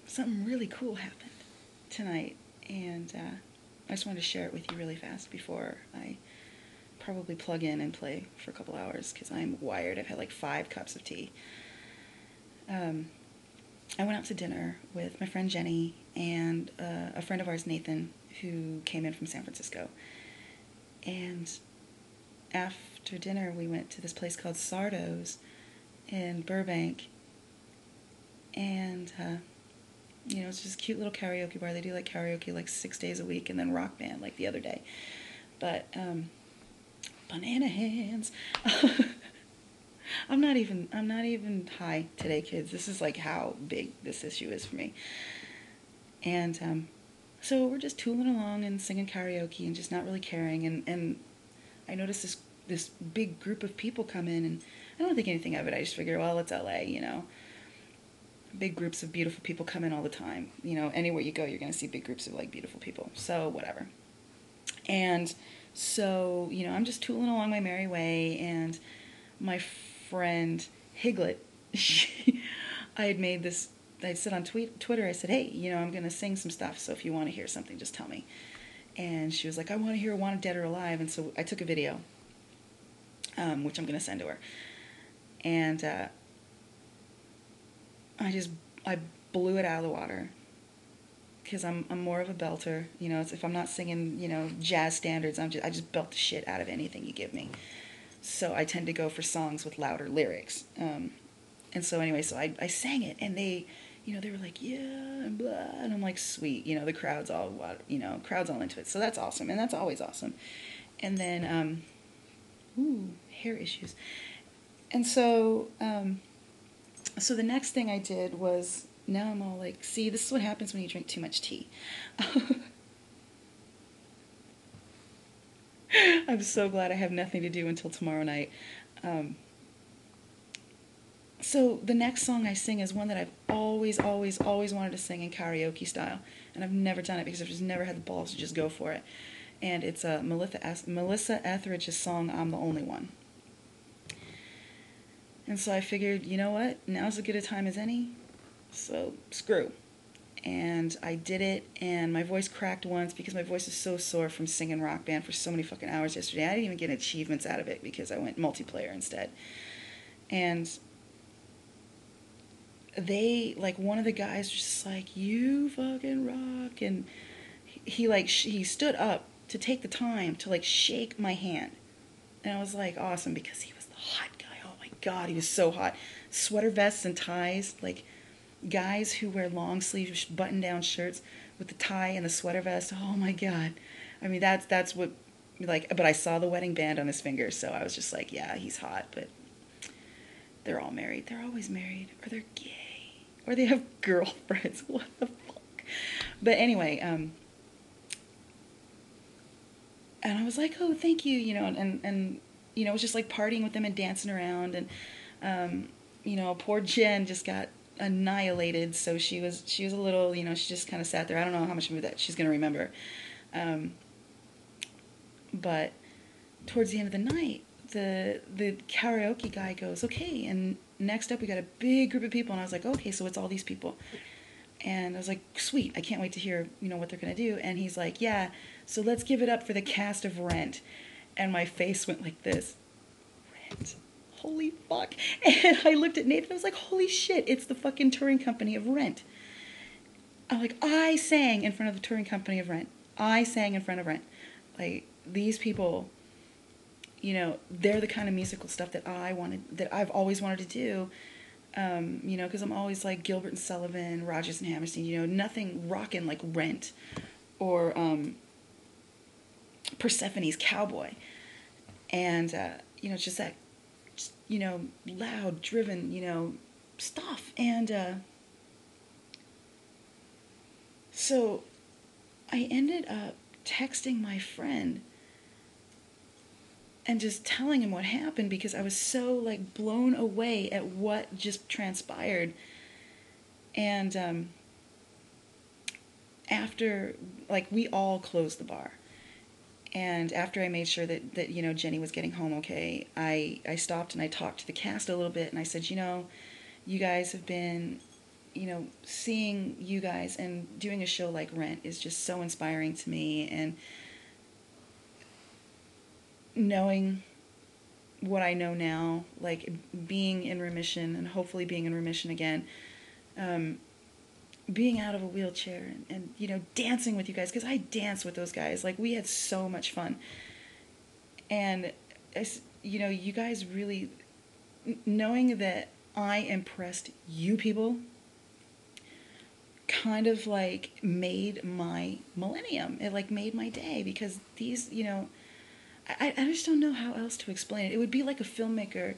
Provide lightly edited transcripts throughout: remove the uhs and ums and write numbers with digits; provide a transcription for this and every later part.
something really cool happened tonight, and I just wanted to share it with you really fast before I probably plug in and play for a couple hours because I'm wired. I've had like 5 cups of tea. I went out to dinner with my friend Jenny and a friend of ours, Nathan, who came in from San Francisco. And after dinner, we went to this place called Sardos in Burbank. And, it's just a cute little karaoke bar. They do like karaoke like 6 days a week and then rock band like the other day. But, banana hands. I'm not even high today, kids. This is like how big this issue is for me. And so we're just tooling along and singing karaoke and just not really caring. And I noticed this big group of people come in, and I don't think anything of it. I just figure, well, it's LA. Big groups of beautiful people come in all the time. Anywhere you go, you're going to see big groups of like beautiful people. So whatever. And so, I'm just tooling along my merry way, and my friend Higlet, I had made this, I said on Twitter, I said, hey, I'm going to sing some stuff, so if you want to hear something, just tell me. And she was like, I want to hear Wanted Dead or Alive, and so I took a video, which I'm going to send to her. And I blew it out of the water, because I'm more of a belter. If I'm not singing, jazz standards, I just belt the shit out of anything you give me. So I tend to go for songs with louder lyrics. And so anyway, so I sang it, and they were like, yeah, and blah, and I'm like, sweet, the crowd's all into it. So that's awesome, and that's always awesome. And then, hair issues. And so, so the next thing I did was, now I'm all like, see, this is what happens when you drink too much tea. I'm so glad I have nothing to do until tomorrow night. So the next song I sing is one that I've always wanted to sing in karaoke style, and I've never done it because I've just never had the balls to just go for it. And it's Melissa Etheridge's song, I'm the Only One. And so I figured, you know what, now's as good a time as any, so screw. And I did it, and my voice cracked once because my voice is so sore from singing Rock Band for so many fucking hours yesterday. I didn't even get achievements out of it because I went multiplayer instead. And one of the guys was just like, you fucking rock. And he stood up to take the time to shake my hand. And I was like, awesome, because he was the hot guy. Oh my God, he was so hot. Sweater vests and ties, guys who wear long sleeve button-down shirts with the tie and the sweater vest. Oh my God. I mean, that's what, but I saw the wedding band on his finger, so I was just like, yeah, he's hot, but they're all married. They're always married, or they're gay, or they have girlfriends. What the fuck? But anyway, and I was like, oh, thank you, and it was just partying with them and dancing around, and poor Jen just got annihilated, so she was a little, she just kind of sat there. I don't know how much of that she's going to remember. But towards the end of the night, the karaoke guy goes, okay, and next up we got a big group of people, and I was like, okay, so it's all these people. And I was like, sweet, I can't wait to hear, what they're going to do. And he's like, yeah, so let's give it up for the cast of Rent. And my face went like this. Rent. Holy fuck. And I looked at Nathan, I was like, holy shit, it's the fucking touring company of Rent. I'm like, I sang in front of the touring company of Rent. I sang in front of Rent. These people, they're the kind of musical stuff that I've always wanted to do. Because I'm always like Gilbert and Sullivan, Rodgers and Hammerstein, nothing rockin' like Rent or Persephone's Cowboy. And, it's just that, loud, driven, stuff. And so I ended up texting my friend and just telling him what happened because I was so blown away at what just transpired. And after we all closed the bar, and after I made sure that Jenny was getting home okay, I stopped and I talked to the cast a little bit, and I said, you guys have been seeing you guys and doing a show like Rent is just so inspiring to me, and knowing what I know now, like being in remission and hopefully being in remission again, being out of a wheelchair and dancing with you guys, because I danced with those guys. Like, we had so much fun. And, you guys really, knowing that I impressed you people kind of like made my millennium. It like made my day, because these, I just don't know how else to explain it. It would be like a filmmaker,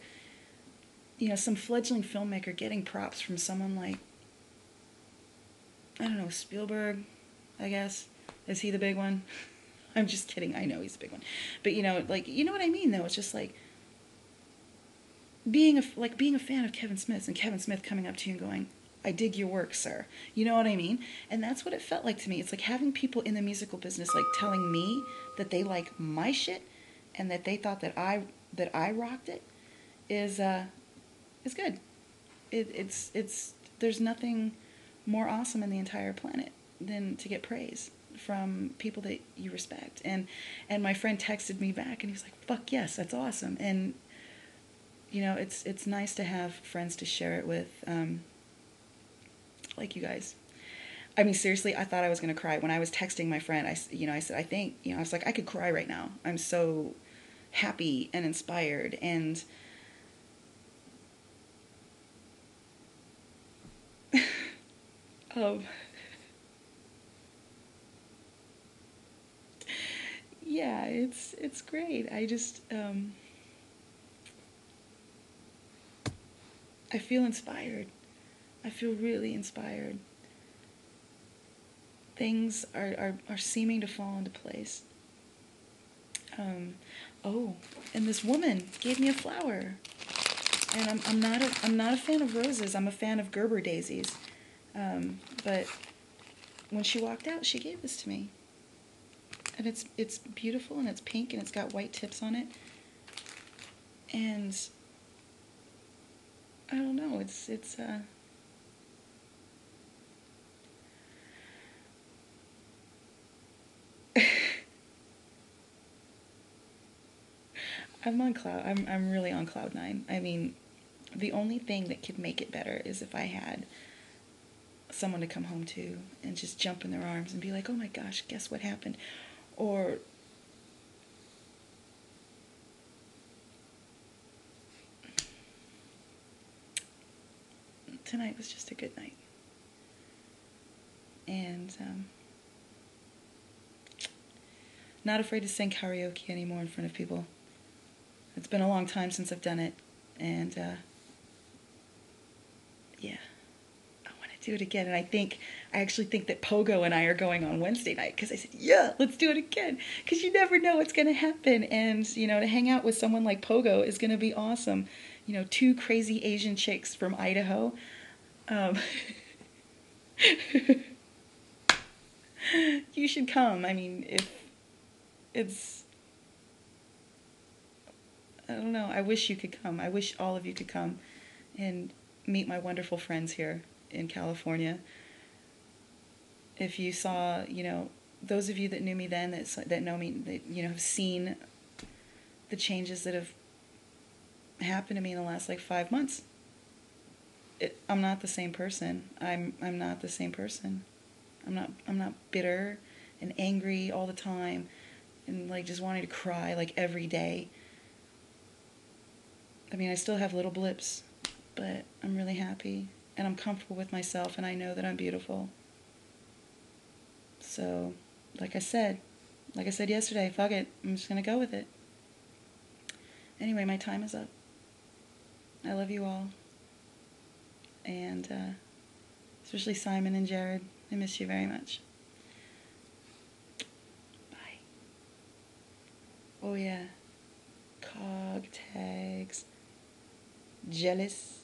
some fledgling filmmaker getting props from someone like, I don't know, Spielberg, I guess. Is he the big one? I'm just kidding. I know he's the big one. But, you know what I mean, though? It's just like being a fan of Kevin Smith's, and Kevin Smith coming up to you and going, I dig your work, sir. You know what I mean? And that's what it felt like to me. It's like having people in the musical business like telling me that they like my shit and that they thought that I rocked it is good. It's there's nothing more awesome in the entire planet than to get praise from people that you respect. And my friend texted me back and he was like, fuck yes, that's awesome. And it's nice to have friends to share it with, like you guys. I mean, seriously, I thought I was going to cry when I was texting my friend. I said, I think, I was like, I could cry right now. I'm so happy and inspired. And yeah, it's great. I just, I feel inspired. I feel really inspired. Things are seeming to fall into place. And this woman gave me a flower. And I'm not a fan of roses. I'm a fan of Gerber daisies. But when she walked out, she gave this to me. And it's beautiful, and it's pink, and it's got white tips on it. And I don't know, it's I'm really on cloud nine. I mean, the only thing that could make it better is if I had someone to come home to and just jump in their arms and be like, oh my gosh, guess what happened? Or tonight was just a good night. And not afraid to sing karaoke anymore in front of people. It's been a long time since I've done it, and yeah, I want to do it again. And I actually think that Pogo and I are going on Wednesday night, because I said, yeah, let's do it again, because you never know what's going to happen. And to hang out with someone like Pogo is going to be awesome. Two crazy Asian chicks from Idaho. You should come. I mean, if it's, I don't know, I wish you could come. I wish all of you could come and meet my wonderful friends here in California. If you saw, those of you that knew me then, that know me, that, have seen the changes that have happened to me in the last 5 months. I'm not the same person. I'm not the same person. I'm not bitter and angry all the time and just wanting to cry every day. I mean, I still have little blips, but I'm really happy and I'm comfortable with myself, and I know that I'm beautiful. So, like I said yesterday, fuck it. I'm just going to go with it. Anyway, my time is up. I love you all. And especially Simon and Jared. I miss you very much. Bye. Oh yeah. Cog tags. Jealous.